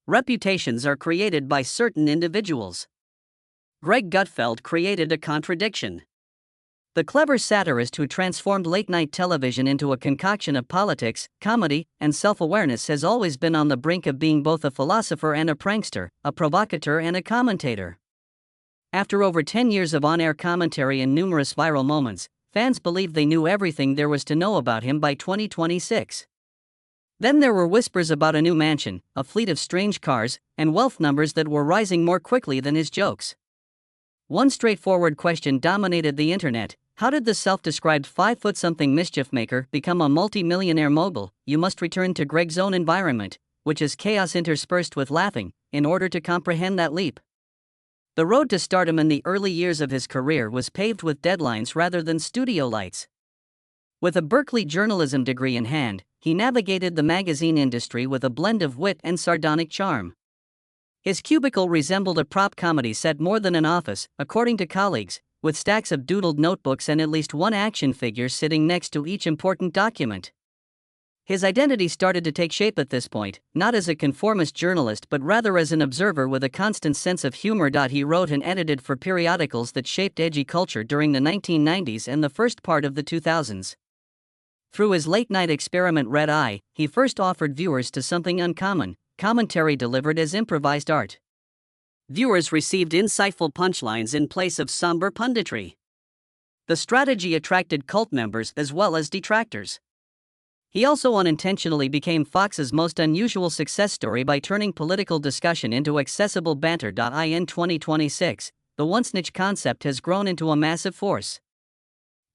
Reputations are created by certain individuals. Greg Gutfeld created a contradiction. The clever satirist who transformed late-night television into a concoction of politics, comedy, and self-awareness has always been on the brink of being both a philosopher and a prankster, a provocateur and a commentator. After over 10 years of on-air commentary and numerous viral moments, fans believed they knew everything there was to know about him by 2026. Then there were whispers about a new mansion, a fleet of strange cars, and wealth numbers that were rising more quickly than his jokes. One straightforward question dominated the internet: how did the self-described 5-foot-something mischief maker become a multi-millionaire mogul? You must return to Greg's own environment, which is chaos interspersed with laughing, in order to comprehend that leap. The road to stardom in the early years of his career was paved with deadlines rather than studio lights. With a Berkeley journalism degree in hand, he navigated the magazine industry with a blend of wit and sardonic charm. His cubicle resembled a prop comedy set more than an office, according to colleagues, with stacks of doodled notebooks and at least one action figure sitting next to each important document. His identity started to take shape at this point, not as a conformist journalist but rather as an observer with a constant sense of humor. He wrote and edited for periodicals that shaped edgy culture during the 1990s and the first part of the 2000s. Through his late-night experiment Red Eye, he first offered viewers to something uncommon: commentary delivered as improvised art. Viewers received insightful punchlines in place of somber punditry. The strategy attracted cult members as well as detractors. He also unintentionally became Fox's most unusual success story by turning political discussion into accessible banter. In 2026, the once niche concept has grown into a massive force.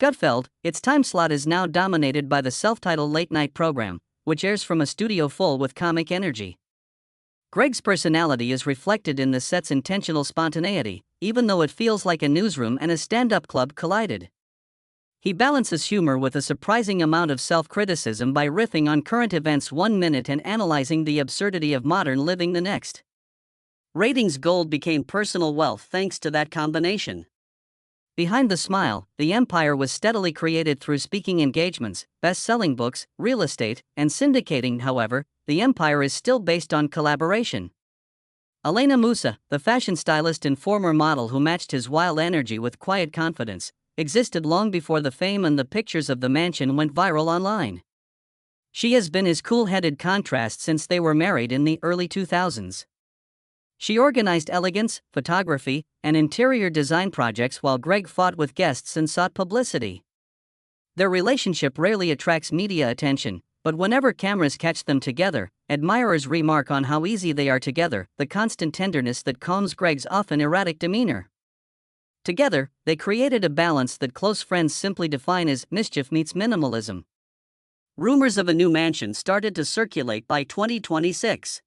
Gutfeld, its time slot is now dominated by the self-titled late-night program, which airs from a studio full with comic energy. Greg's personality is reflected in the set's intentional spontaneity, even though it feels like a newsroom and a stand-up club collided. He balances humor with a surprising amount of self-criticism by riffing on current events one minute and analyzing the absurdity of modern living the next. Ratings gold became personal wealth thanks to that combination. Behind the smile, the empire was steadily created through speaking engagements, best-selling books, real estate, and syndicating. However, the empire is still based on collaboration. Elena Musa, the fashion stylist and former model who matched his wild energy with quiet confidence, existed long before the fame and the pictures of the mansion went viral online. She has been his cool-headed contrast since they were married in the early 2000s. She organized elegance, photography, and interior design projects while Greg fought with guests and sought publicity. Their relationship rarely attracts media attention, but whenever cameras catch them together, admirers remark on how easy they are together, the constant tenderness that calms Greg's often erratic demeanor. Together, they created a balance that close friends simply define as mischief meets minimalism. Rumors of a new mansion started to circulate by 2026.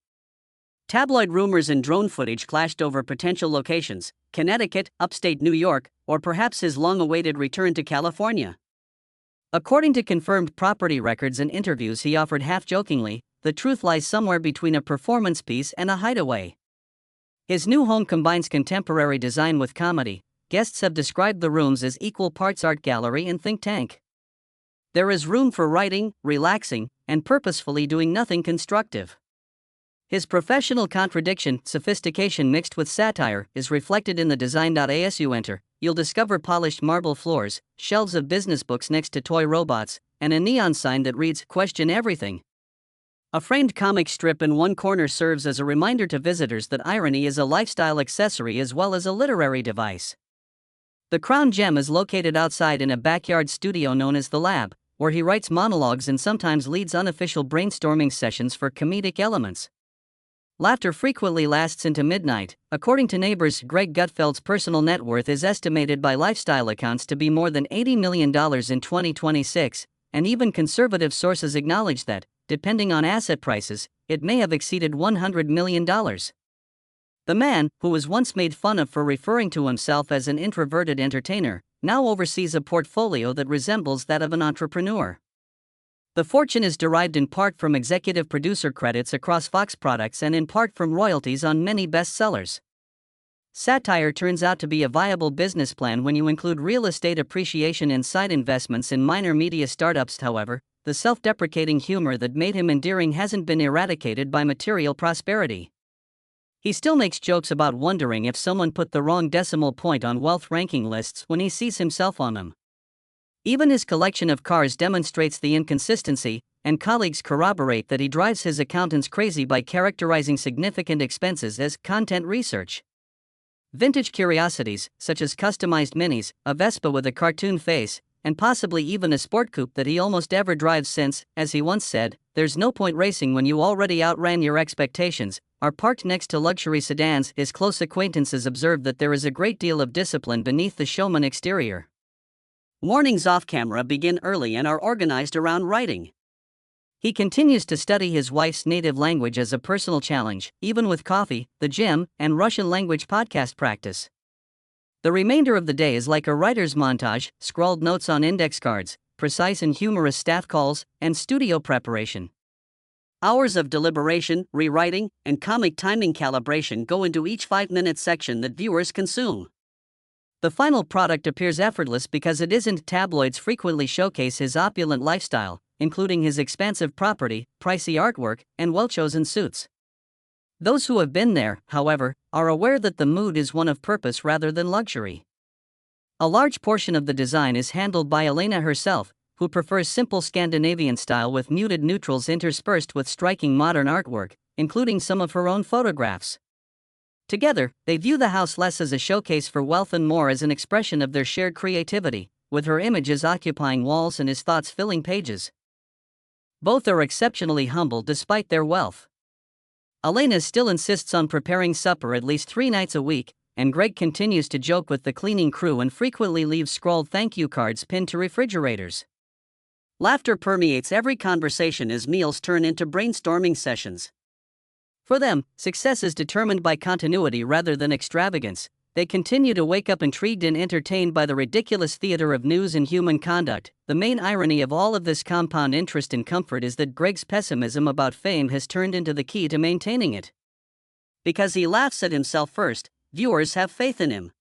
Tabloid rumors and drone footage clashed over potential locations: Connecticut, upstate New York, or perhaps his long-awaited return to California. According to confirmed property records and interviews, he offered half-jokingly, the truth lies somewhere between a performance piece and a hideaway. His new home combines contemporary design with comedy. Guests have described the rooms as equal parts art gallery and think tank. There is room for writing, relaxing, and purposefully doing nothing constructive. His professional contradiction, sophistication mixed with satire, is reflected in the design. As you enter, you'll discover polished marble floors, shelves of business books next to toy robots, and a neon sign that reads, "Question everything." A framed comic strip in one corner serves as a reminder to visitors that irony is a lifestyle accessory as well as a literary device. The crown gem is located outside in a backyard studio known as The Lab, where he writes monologues and sometimes leads unofficial brainstorming sessions for comedic elements. Laughter frequently lasts into midnight. According to neighbors, Greg Gutfeld's personal net worth is estimated by lifestyle accounts to be more than $80 million in 2026, and even conservative sources acknowledge that, depending on asset prices, it may have exceeded $100 million. The man, who was once made fun of for referring to himself as an introverted entertainer, now oversees a portfolio that resembles that of an entrepreneur. The fortune is derived in part from executive producer credits across Fox products and in part from royalties on many bestsellers. Satire turns out to be a viable business plan when you include real estate appreciation and side investments in minor media startups. However, the self-deprecating humor that made him endearing hasn't been eradicated by material prosperity. He still makes jokes about wondering if someone put the wrong decimal point on wealth ranking lists when he sees himself on them. Even his collection of cars demonstrates the inconsistency, and colleagues corroborate that he drives his accountants crazy by characterizing significant expenses as content research. Vintage curiosities, such as customized minis, a Vespa with a cartoon face, and possibly even a sport coupe that he almost ever drives since, as he once said, "There's no point racing when you already outran your expectations," are parked next to luxury sedans. His close acquaintances observe that there is a great deal of discipline beneath the showman exterior. Mornings off camera begin early and are organized around writing. He continues to study his wife's native language as a personal challenge, even with coffee, the gym, and Russian language podcast practice. The remainder of the day is like a writer's montage: scrawled notes on index cards, precise and humorous staff calls, and studio preparation. Hours of deliberation, rewriting, and comic timing calibration go into each 5-minute section that viewers consume. The final product appears effortless because it isn't. Tabloids frequently showcase his opulent lifestyle, including his expansive property, pricey artwork, and well-chosen suits. Those who have been there, however, are aware that the mood is one of purpose rather than luxury. A large portion of the design is handled by Elena herself, who prefers simple Scandinavian style with muted neutrals interspersed with striking modern artwork, including some of her own photographs. Together, they view the house less as a showcase for wealth and more as an expression of their shared creativity, with her images occupying walls and his thoughts filling pages. Both are exceptionally humble despite their wealth. Elena still insists on preparing supper at least 3 nights a week, and Greg continues to joke with the cleaning crew and frequently leaves scrawled thank you cards pinned to refrigerators. Laughter permeates every conversation as meals turn into brainstorming sessions. For them, success is determined by continuity rather than extravagance. They continue to wake up intrigued and entertained by the ridiculous theater of news and human conduct. The main irony of all of this compound interest and comfort is that Greg's pessimism about fame has turned into the key to maintaining it. Because he laughs at himself first, viewers have faith in him.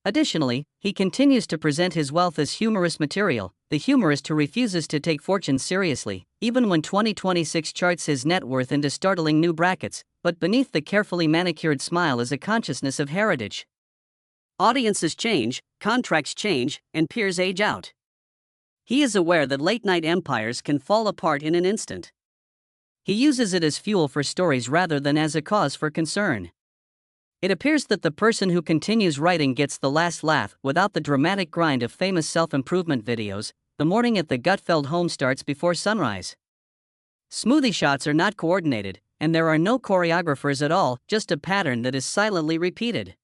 Additionally, he continues to present his wealth as humorous material, the humorist who refuses to take fortune seriously, even when 2026 charts his net worth into startling new brackets, but beneath the carefully manicured smile is a consciousness of heritage. Audiences change, contracts change, and peers age out. He is aware that late-night empires can fall apart in an instant. He uses it as fuel for stories rather than as a cause for concern. It appears that the person who continues writing gets the last laugh without the dramatic grind of famous self-improvement videos. The morning at the Gutfeld home starts before sunrise. Smoothie shots are not coordinated, and there are no choreographers at all, just a pattern that is silently repeated.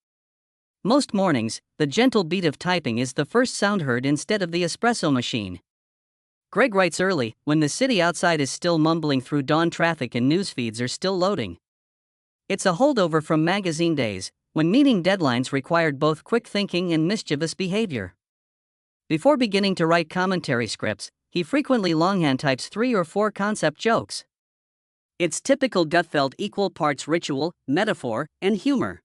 Most mornings, the gentle beat of typing is the first sound heard instead of the espresso machine. Greg writes early, when the city outside is still mumbling through dawn traffic and news feeds are still loading. It's a holdover from magazine days, when meeting deadlines required both quick thinking and mischievous behavior. Before beginning to write commentary scripts, he frequently longhand types 3 or 4 concept jokes. It's typical Gutfeld: equal parts ritual, metaphor, and humor.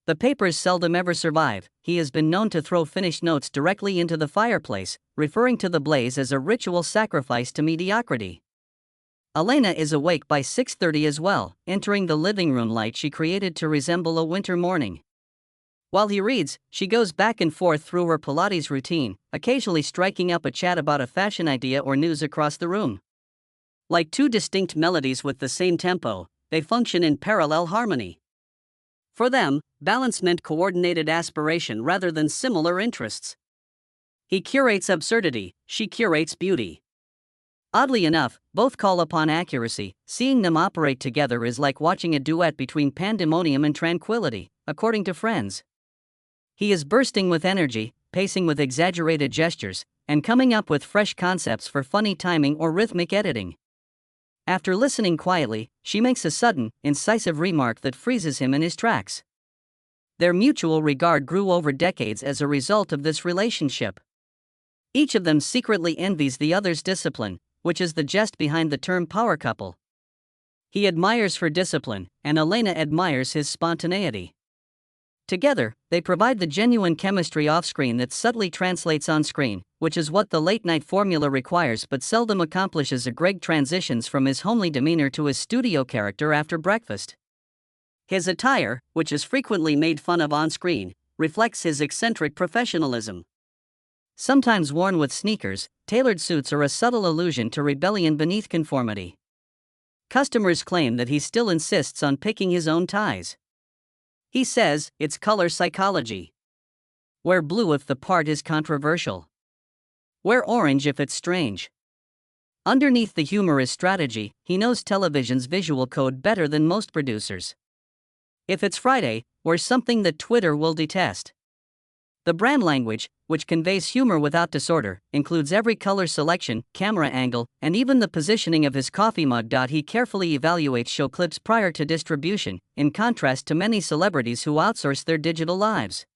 The papers seldom ever survive. He has been known to throw finished notes directly into the fireplace, referring to the blaze as a ritual sacrifice to mediocrity. Elena is awake by 6:30 as well, entering the living room light she created to resemble a winter morning. While he reads, she goes back and forth through her Pilates routine, occasionally striking up a chat about a fashion idea or news across the room. Like 2 distinct melodies with the same tempo, they function in parallel harmony. For them, balance meant coordinated aspiration rather than similar interests. He curates absurdity, she curates beauty. Oddly enough, both call upon accuracy. Seeing them operate together is like watching a duet between pandemonium and tranquility, according to friends. He is bursting with energy, pacing with exaggerated gestures, and coming up with fresh concepts for funny timing or rhythmic editing. After listening quietly, she makes a sudden, incisive remark that freezes him in his tracks. Their mutual regard grew over decades as a result of this relationship. Each of them secretly envies the other's discipline, which is the jest behind the term power couple. He admires her discipline, and Elena admires his spontaneity. Together, they provide the genuine chemistry off-screen that subtly translates on-screen, which is what the late-night formula requires but seldom accomplishes. Greg transitions from his homely demeanor to his studio character after breakfast. His attire, which is frequently made fun of on screen, reflects his eccentric professionalism. Sometimes worn with sneakers, tailored suits are a subtle allusion to rebellion beneath conformity. Customers claim that he still insists on picking his own ties. He says it's color psychology. Wear blue if the part is controversial. Wear orange if it's strange. Underneath the humor is strategy. He knows television's visual code better than most producers. If it's Friday, wear something that Twitter will detest. The brand language, which conveys humor without disorder, includes every color selection, camera angle, and even the positioning of his coffee mug. He carefully evaluates show clips prior to distribution, in contrast to many celebrities who outsource their digital lives.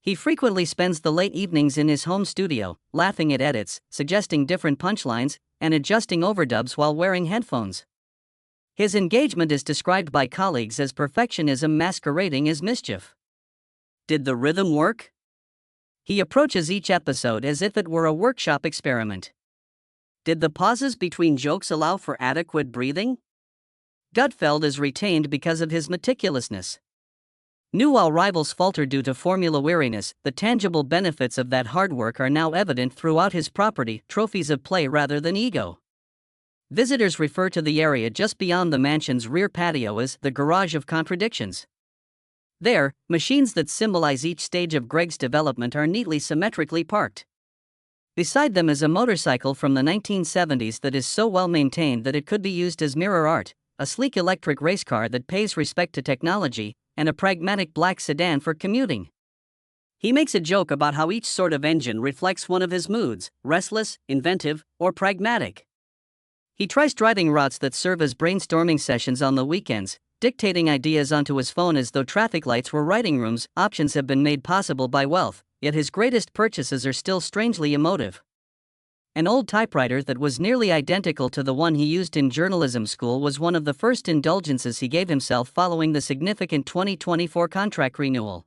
He frequently spends the late evenings in his home studio, laughing at edits, suggesting different punchlines, and adjusting overdubs while wearing headphones. His engagement is described by colleagues as perfectionism masquerading as mischief. Did the rhythm work? He approaches each episode as if it were a workshop experiment. Did the pauses between jokes allow for adequate breathing? Gutfeld is retained because of his meticulousness. New while rivals falter due to formula weariness, the tangible benefits of that hard work are now evident throughout his property, trophies of play rather than ego. Visitors refer to the area just beyond the mansion's rear patio as the garage of contradictions. There, machines that symbolize each stage of Greg's development are neatly symmetrically parked. Beside them is a motorcycle from the 1970s that is so well maintained that it could be used as mirror art, a sleek electric race car that pays respect to technology, and a pragmatic black sedan for commuting. He makes a joke about how each sort of engine reflects one of his moods: restless, inventive, or pragmatic. He tries driving routes that serve as brainstorming sessions on the weekends, dictating ideas onto his phone as though traffic lights were writing rooms. Options have been made possible by wealth, yet his greatest purchases are still strangely emotive. An old typewriter that was nearly identical to the one he used in journalism school was one of the first indulgences he gave himself following the significant 2024 contract renewal.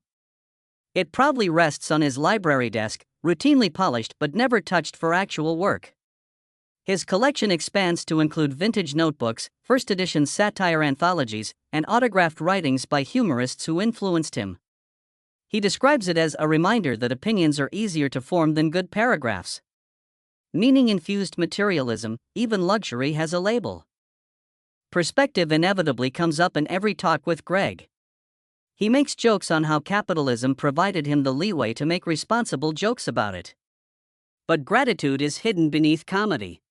It proudly rests on his library desk, routinely polished but never touched for actual work. His collection expands to include vintage notebooks, first edition satire anthologies, and autographed writings by humorists who influenced him. He describes it as a reminder that opinions are easier to form than good paragraphs. Meaning-infused materialism, even luxury has a label. Perspective inevitably comes up in every talk with Greg. He makes jokes on how capitalism provided him the leeway to make responsible jokes about it. But gratitude is hidden beneath comedy.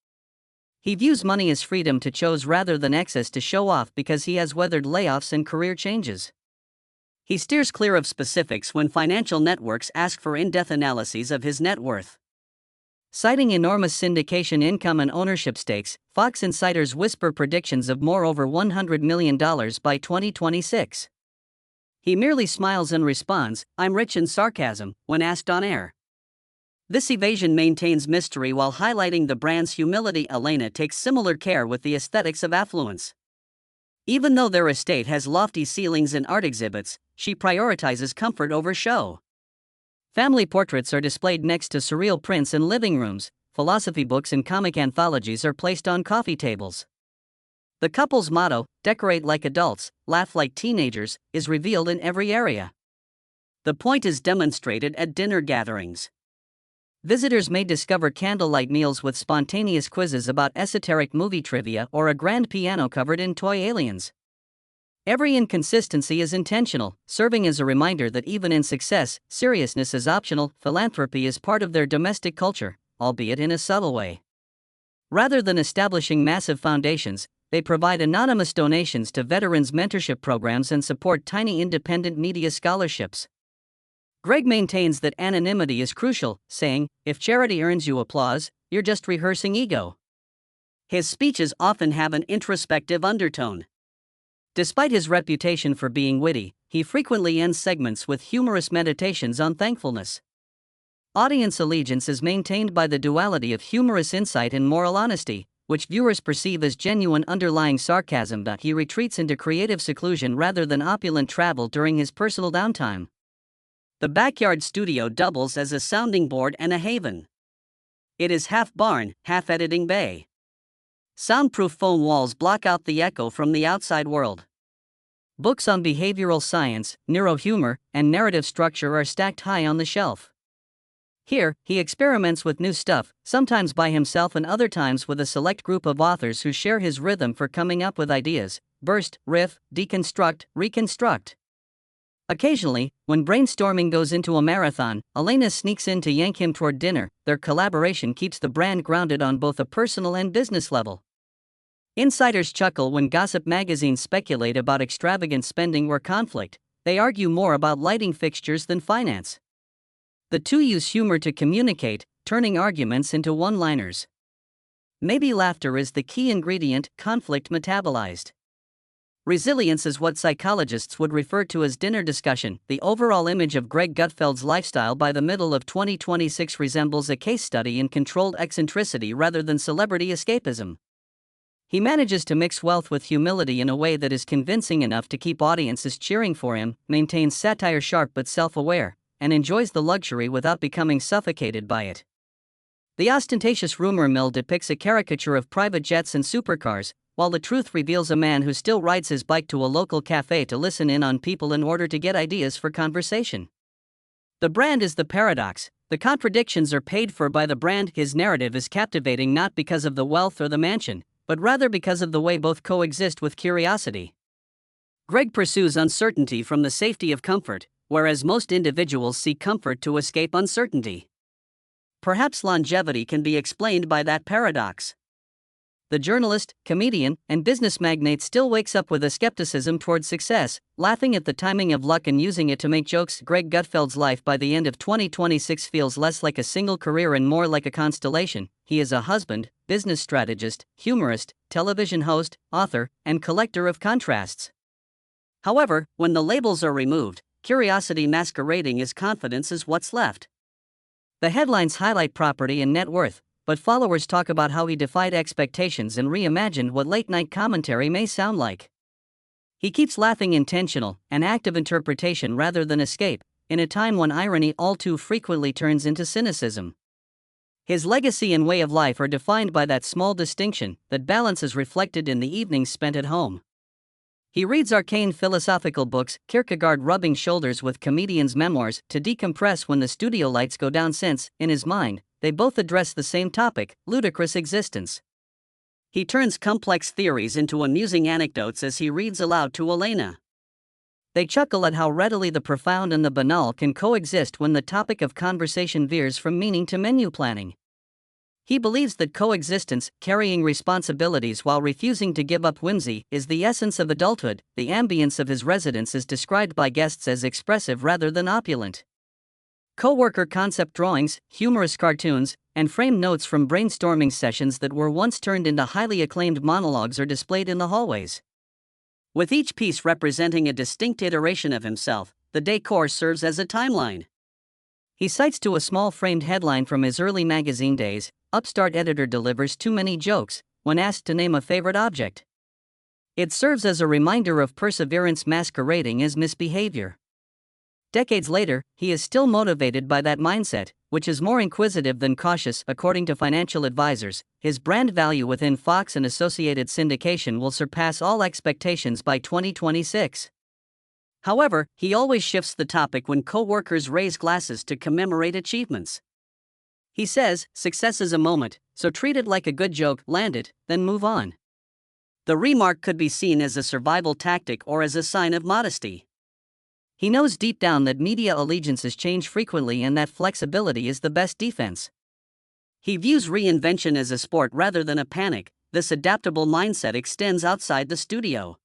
He views money as freedom to choose rather than excess to show off because he has weathered layoffs and career changes. He steers clear of specifics when financial networks ask for in-depth analyses of his net worth. Citing enormous syndication income and ownership stakes, Fox insiders whisper predictions of more over $100 million by 2026. He merely smiles and responds, "I'm rich," in sarcasm, when asked on air. This evasion maintains mystery while highlighting the brand's humility. Elena takes similar care with the aesthetics of affluence. Even though their estate has lofty ceilings and art exhibits, she prioritizes comfort over show. Family portraits are displayed next to surreal prints in living rooms, philosophy books and comic anthologies are placed on coffee tables. The couple's motto, "Decorate like adults, laugh like teenagers," is revealed in every area. The point is demonstrated at dinner gatherings. Visitors may discover candlelight meals with spontaneous quizzes about esoteric movie trivia or a grand piano covered in toy aliens. Every inconsistency is intentional, serving as a reminder that even in success, seriousness is optional. Philanthropy is part of their domestic culture, albeit in a subtle way. Rather than establishing massive foundations, they provide anonymous donations to veterans' mentorship programs and support tiny independent media scholarships. Greg maintains that anonymity is crucial, saying, "If charity earns you applause, you're just rehearsing ego." His speeches often have an introspective undertone. Despite his reputation for being witty, he frequently ends segments with humorous meditations on thankfulness. Audience allegiance is maintained by the duality of humorous insight and moral honesty, which viewers perceive as genuine underlying sarcasm. He retreats into creative seclusion rather than opulent travel during his personal downtime. The backyard studio doubles as a sounding board and a haven. It is half barn, half editing bay. Soundproof foam walls block out the echo from the outside world. Books on behavioral science, neurohumor, and narrative structure are stacked high on the shelf. Here, he experiments with new stuff, sometimes by himself and other times with a select group of authors who share his rhythm for coming up with ideas: burst, riff, deconstruct, reconstruct. Occasionally, when brainstorming goes into a marathon, Elena sneaks in to yank him toward dinner. Their collaboration keeps the brand grounded on both a personal and business level. Insiders chuckle when gossip magazines speculate about extravagant spending or conflict. They argue more about lighting fixtures than finance. The two use humor to communicate, turning arguments into one-liners. Maybe laughter is the key ingredient, conflict metabolized. Resilience is what psychologists would refer to as dinner discussion. The overall image of Greg Gutfeld's lifestyle by the middle of 2026 resembles a case study in controlled eccentricity rather than celebrity escapism. He manages to mix wealth with humility in a way that is convincing enough to keep audiences cheering for him, maintains satire sharp but self-aware, and enjoys the luxury without becoming suffocated by it. The ostentatious rumor mill depicts a caricature of private jets and supercars, while the truth reveals a man who still rides his bike to a local cafe to listen in on people in order to get ideas for conversation. The brand is the paradox. The contradictions are paid for by the brand. His narrative is captivating not because of the wealth or the mansion, but rather because of the way both coexist with curiosity. Greg pursues uncertainty from the safety of comfort, whereas most individuals seek comfort to escape uncertainty. Perhaps longevity can be explained by that paradox. The journalist, comedian, and business magnate still wakes up with a skepticism toward success, laughing at the timing of luck and using it to make jokes. Greg Gutfeld's life by the end of 2026 feels less like a single career and more like a constellation. He is a husband, business strategist, humorist, television host, author, and collector of contrasts. However, when the labels are removed, curiosity masquerading as confidence is what's left. The headlines highlight property and net worth, but followers talk about how he defied expectations and reimagined what late-night commentary may sound like. He keeps laughing intentional, an act of interpretation rather than escape, in a time when irony all too frequently turns into cynicism. His legacy and way of life are defined by that small distinction. That balance is reflected in the evenings spent at home. He reads arcane philosophical books, Kierkegaard rubbing shoulders with comedians' memoirs, to decompress when the studio lights go down since, in his mind, they both address the same topic: ludicrous existence. He turns complex theories into amusing anecdotes as he reads aloud to Elena. They chuckle at how readily the profound and the banal can coexist when the topic of conversation veers from meaning to menu planning. He believes that coexistence, carrying responsibilities while refusing to give up whimsy, is the essence of adulthood. The ambience of his residence is described by guests as expressive rather than opulent. Co-worker concept drawings, humorous cartoons, and framed notes from brainstorming sessions that were once turned into highly acclaimed monologues are displayed in the hallways. With each piece representing a distinct iteration of himself, the decor serves as a timeline. He cites to a small framed headline from his early magazine days: "Upstart editor delivers too many jokes," when asked to name a favorite object. It serves as a reminder of perseverance masquerading as misbehavior. Decades later, he is still motivated by that mindset, which is more inquisitive than cautious. According to financial advisors, his brand value within Fox and associated syndication will surpass all expectations by 2026. However, he always shifts the topic when co-workers raise glasses to commemorate achievements. He says, "Success is a moment, so treat it like a good joke, land it, then move on." The remark could be seen as a survival tactic or as a sign of modesty. He knows deep down that media allegiances change frequently and that flexibility is the best defense. He views reinvention as a sport rather than a panic. This adaptable mindset extends outside the studio.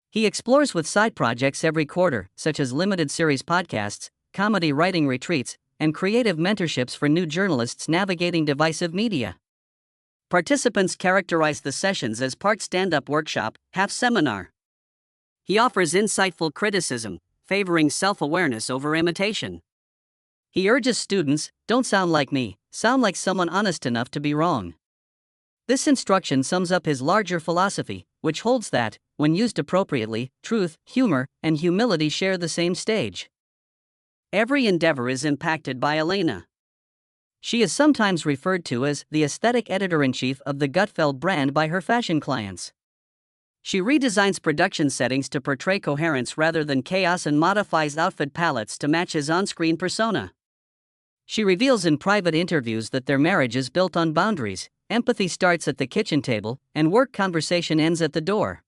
He explores with side projects every quarter, such as limited series podcasts, comedy writing retreats, and creative mentorships for new journalists navigating divisive media. Participants characterize the sessions as part stand-up workshop, half seminar. He offers insightful criticism, favoring self-awareness over imitation. He urges students, "Don't sound like me, sound like someone honest enough to be wrong." This instruction sums up his larger philosophy, which holds that, when used appropriately, truth, humor, and humility share the same stage. Every endeavor is impacted by Elena. She is sometimes referred to as the aesthetic editor-in-chief of the Gutfeld brand by her fashion clients. She redesigns production settings to portray coherence rather than chaos and modifies outfit palettes to match his on-screen persona. She reveals in private interviews that their marriage is built on boundaries, empathy starts at the kitchen table, and work conversation ends at the door.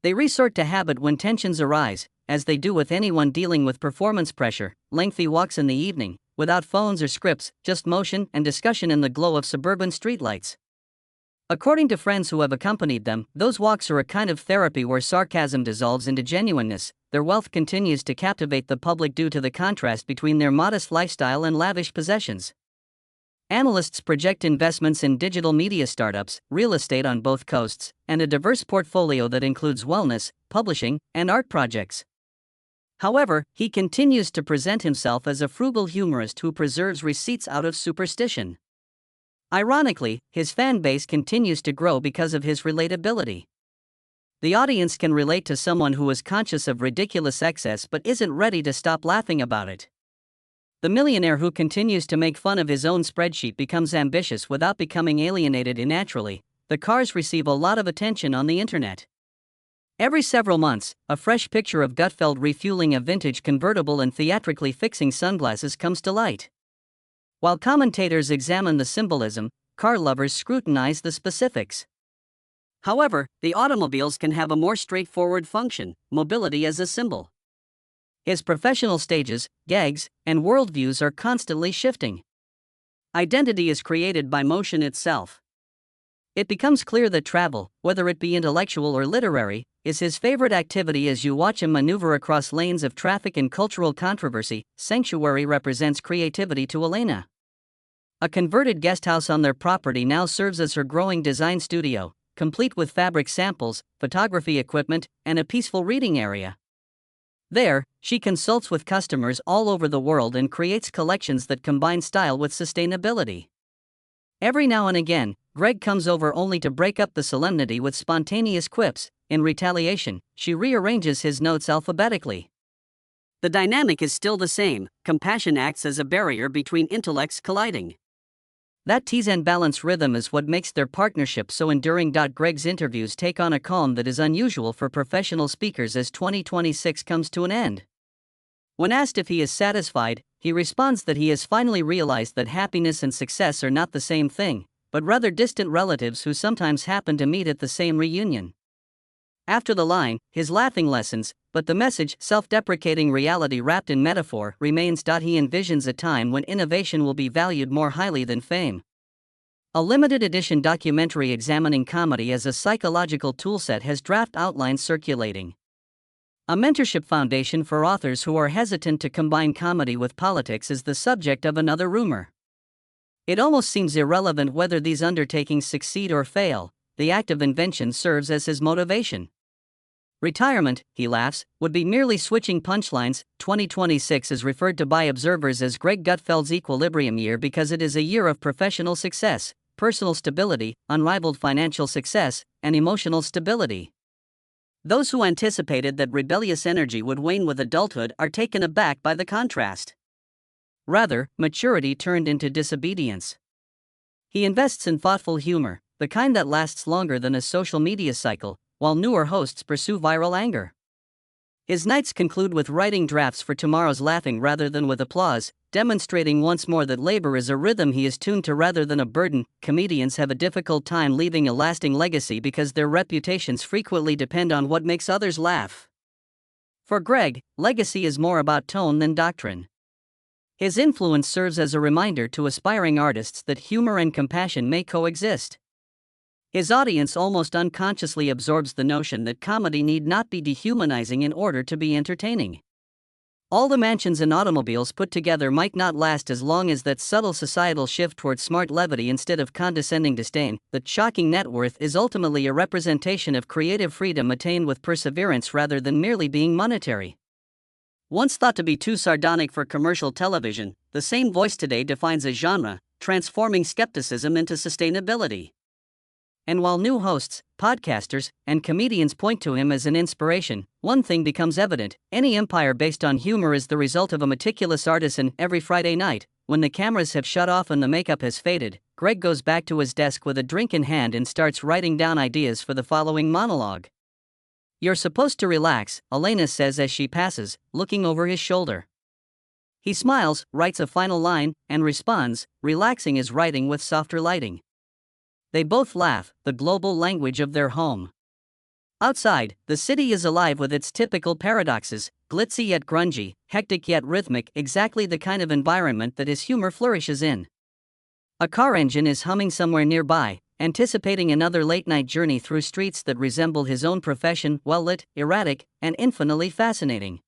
They resort to habit when tensions arise, as they do with anyone dealing with performance pressure, lengthy walks in the evening, without phones or scripts, just motion and discussion in the glow of suburban streetlights. According to friends who have accompanied them, those walks are a kind of therapy where sarcasm dissolves into genuineness. Their wealth continues to captivate the public due to the contrast between their modest lifestyle and lavish possessions. Analysts project investments in digital media startups, real estate on both coasts, and a diverse portfolio that includes wellness, publishing, and art projects. However, he continues to present himself as a frugal humorist who preserves receipts out of superstition. Ironically, his fan base continues to grow because of his relatability. The audience can relate to someone who is conscious of ridiculous excess but isn't ready to stop laughing about it. The millionaire who continues to make fun of his own spreadsheet becomes ambitious without becoming alienated unnaturally. The cars receive a lot of attention on the internet. Every several months, a fresh picture of Gutfeld refueling a vintage convertible and theatrically fixing sunglasses comes to light. While commentators examine the symbolism, car lovers scrutinize the specifics. However, the automobiles can have a more straightforward function: mobility as a symbol. His professional stages, gags, and worldviews are constantly shifting. Identity is created by motion itself. It becomes clear that travel, whether it be intellectual or literary, is his favorite activity as you watch him maneuver across lanes of traffic and cultural controversy. Sanctuary represents creativity to Elena. A converted guesthouse on their property now serves as her growing design studio, complete with fabric samples, photography equipment, and a peaceful reading area. There, she consults with customers all over the world and creates collections that combine style with sustainability. Every now and again, Greg comes over only to break up the solemnity with spontaneous quips. In retaliation, she rearranges his notes alphabetically. The dynamic is still the same: compassion acts as a barrier between intellects colliding. That tease and balance rhythm is what makes their partnership so enduring. Greg's interviews take on a calm that is unusual for professional speakers as 2026 comes to an end. When asked if he is satisfied, he responds that he has finally realized that happiness and success are not the same thing, but rather distant relatives who sometimes happen to meet at the same reunion. After the line, his laughing lessens, but the message, self-deprecating reality wrapped in metaphor, remains. He envisions a time when innovation will be valued more highly than fame. A limited edition documentary examining comedy as a psychological toolset has draft outlines circulating. A mentorship foundation for authors who are hesitant to combine comedy with politics is the subject of another rumor. It almost seems irrelevant whether these undertakings succeed or fail. The act of invention serves as his motivation. Retirement, he laughs, would be merely switching punchlines. 2026 is referred to by observers as Greg Gutfeld's equilibrium year because it is a year of professional success, personal stability, unrivaled financial success, and emotional stability. Those who anticipated that rebellious energy would wane with adulthood are taken aback by the contrast. Rather, maturity turned into disobedience. He invests in thoughtful humor, the kind that lasts longer than a social media cycle, while newer hosts pursue viral anger. His nights conclude with writing drafts for tomorrow's laughing rather than with applause, demonstrating once more that labor is a rhythm he is tuned to rather than a burden. Comedians have a difficult time leaving a lasting legacy because their reputations frequently depend on what makes others laugh. For Greg, legacy is more about tone than doctrine. His influence serves as a reminder to aspiring artists that humor and compassion may coexist. His audience almost unconsciously absorbs the notion that comedy need not be dehumanizing in order to be entertaining. All the mansions and automobiles put together might not last as long as that subtle societal shift toward smart levity instead of condescending disdain. The shocking net worth is ultimately a representation of creative freedom attained with perseverance rather than merely being monetary. Once thought to be too sardonic for commercial television, the same voice today defines a genre, transforming skepticism into sustainability. And while new hosts, podcasters, and comedians point to him as an inspiration, one thing becomes evident: any empire based on humor is the result of a meticulous artisan. Every Friday night, when the cameras have shut off and the makeup has faded, Greg goes back to his desk with a drink in hand and starts writing down ideas for the following monologue. You're supposed to relax, Elena says as she passes, looking over his shoulder. He smiles, writes a final line, and responds, relaxing is writing with softer lighting. They both laugh, the global language of their home. Outside, the city is alive with its typical paradoxes, glitzy yet grungy, hectic yet rhythmic, exactly the kind of environment that his humor flourishes in. A car engine is humming somewhere nearby, anticipating another late-night journey through streets that resemble his own profession, well-lit, erratic, and infinitely fascinating.